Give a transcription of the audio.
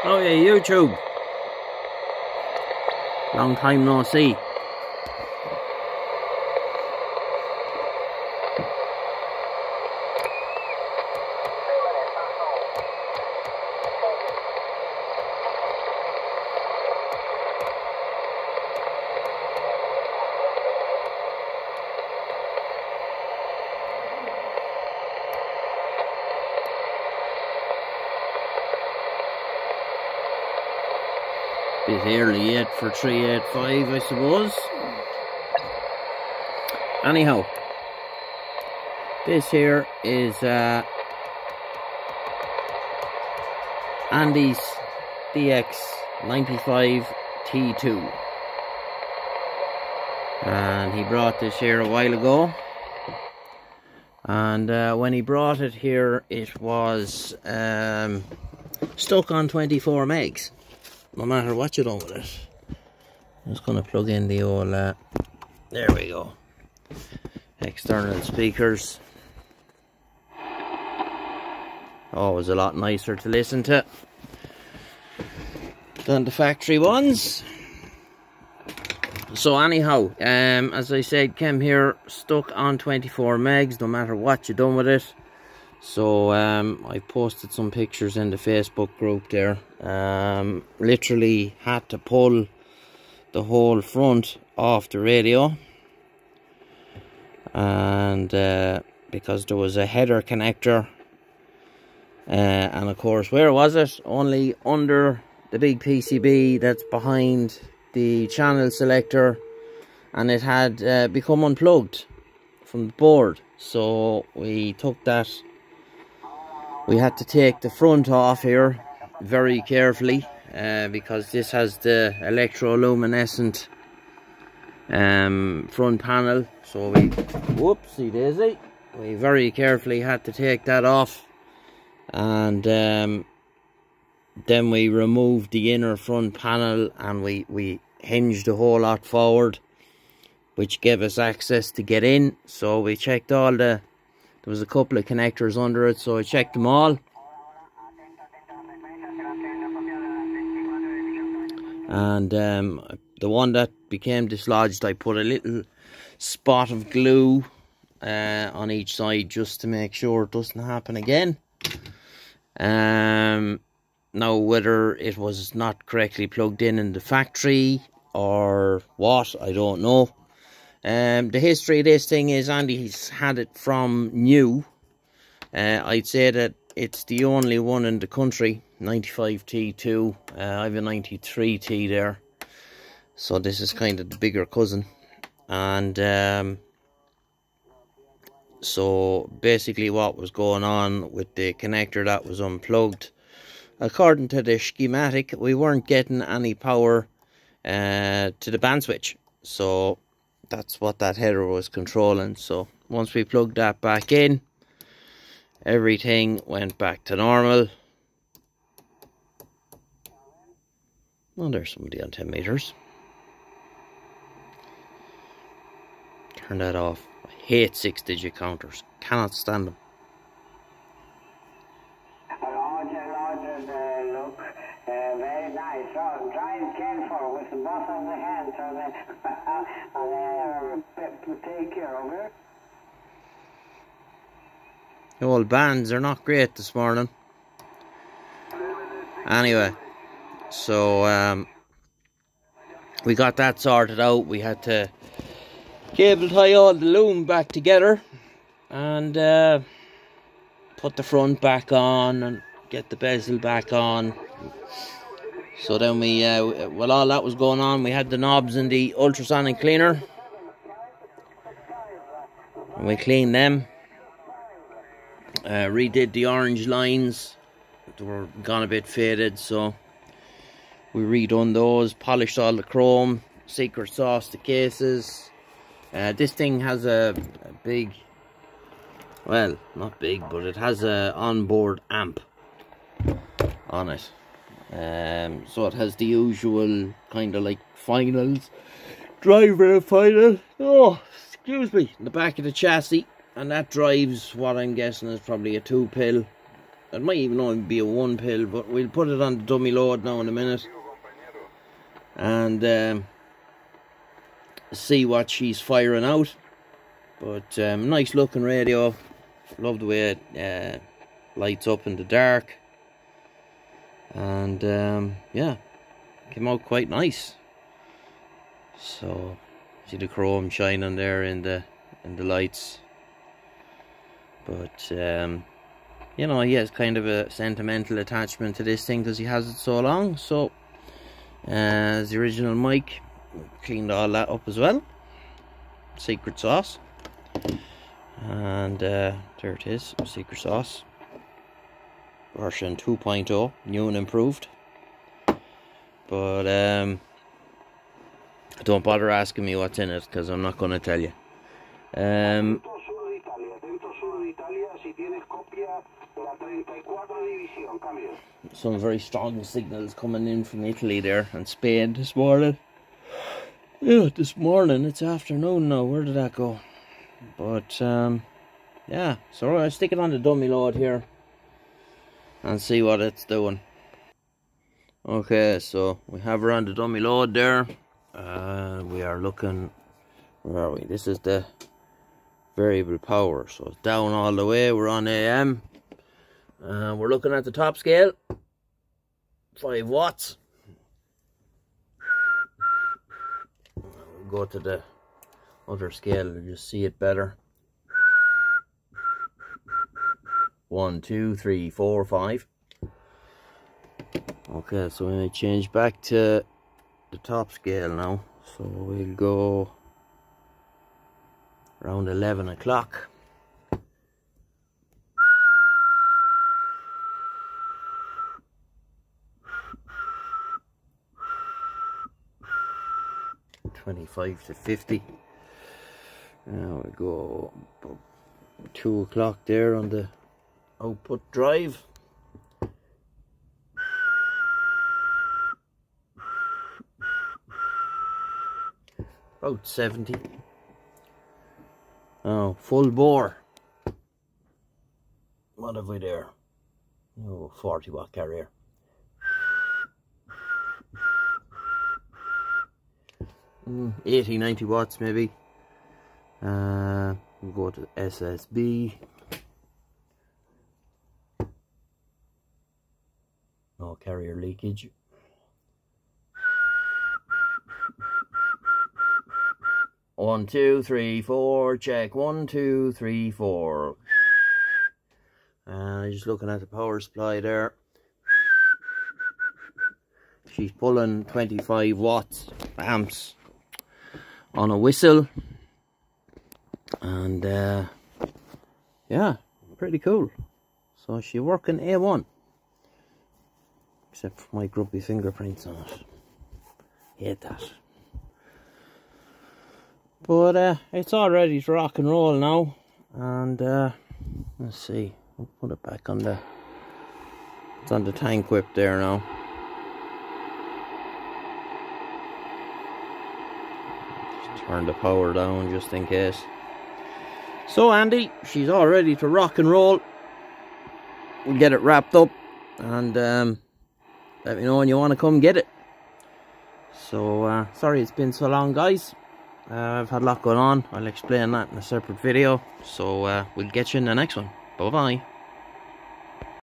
Oh yeah, YouTube. Long time no see. Bit early yet for 385, I suppose. Anyhow, this here is Andy's DX95T2, and he brought this here a while ago. And when he brought it here, it was stuck on 24 megs. No matter what you done with it. I'm just going to plug in the old, there we go, external speakers. Always a lot nicer to listen to than the factory ones. So anyhow, as I said, came here stuck on 24 megs, no matter what you done with it. So I posted some pictures in the Facebook group there. Literally had to pull the whole front off the radio, and because there was a header connector, and of course, where was it? Only under the big PCB that's behind the channel selector, and it had become unplugged from the board. So we took that. We had to take the front off here very carefully, because this has the electroluminescent front panel. So we, whoopsie daisy, we very carefully had to take that off, and then we removed the inner front panel, and we hinged a whole lot forward, which gave us access to get in. So we checked all the, there was a couple of connectors under it, so I checked them all. And the one that became dislodged, I put a little spot of glue on each side just to make sure it doesn't happen again. Now, whether it was not correctly plugged in the factory or what, I don't know. The history of this thing is Andy's had it from new. I'd say that it's the only one in the country, 95T2. I have a 93T there, so this is kind of the bigger cousin. And so basically what was going on with the connector that was unplugged, according to the schematic, we weren't getting any power to the band switch. So that's what that header was controlling. So once we plugged that back in, everything went back to normal. Oh, there's somebody on 10 meters. Turn that off. I hate 6-digit counters. Cannot stand them. Look, very nice. So drive careful with the both of the hands, so that take care of it. The old bands are not great this morning. Anyway, so we got that sorted out. We had to cable tie all the loom back together and put the front back on and get the bezel back on. So then we, while all that was going on, we had the knobs in the ultrasonic cleaner, and we cleaned them. Redid the orange lines. They were gone a bit faded, so we redone those, polished all the chrome, secret sauce the cases. This thing has a big, well, not big, but it has a onboard amp on it. So it has the usual kind of like finals, driver and final, oh, excuse me, in the back of the chassis. And that drives what I'm guessing is probably a 2-pill It might even only be a 1 pill, but we'll put it on the dummy load now in a minute. And see what she's firing out. But nice looking radio. Love the way it lights up in the dark. And yeah, came out quite nice. So see the chrome shining there in the lights. But you know, he has kind of a sentimental attachment to this thing because he has it so long. So as the original mic, cleaned all that up as well. Secret sauce. And there it is, secret sauce. Version 2.0, new and improved. But don't bother asking me what's in it because I'm not going to tell you. Some very strong signals coming in from Italy there and Spain this morning. Yeah, this morning, it's afternoon now. Where did that go? But yeah, so I'll stick it on the dummy load here and see what it's doing. Okay, so we have her on the dummy load there. We are looking, where are we? This is the variable power, so it's down all the way. We're on AM. We're looking at the top scale, 5 watts. We'll go to the other scale to just see it better. 1, 2, 3, 4, 5. Okay, so we may change back to the top scale now. So we'll go around 11 o'clock. $25 to $50. Now we go 2 o'clock there on the output drive. About 70. Oh, full bore. What have we there? Oh, 40 watt carrier. Mm, 80, 90 watts maybe. We'll go to SSB. No carrier leakage. One, 2, 3, 4. Check. 1, 2, 3, 4. Just looking at the power supply there. She's pulling 25 watts amps on a whistle. And yeah, pretty cool. So she's working A1. Except for my grubby fingerprints on it. Hate that. But it's all ready to rock and roll now. And let's see. We'll put it back on the... It's on the tank whip there now. Just turn the power down just in case. So Andy, she's all ready to rock and roll. We'll get it wrapped up. And let me know when you want to come get it. So sorry it's been so long, guys. I've had a lot going on. I'll explain that in a separate video. So we'll get you in the next one. Bye bye.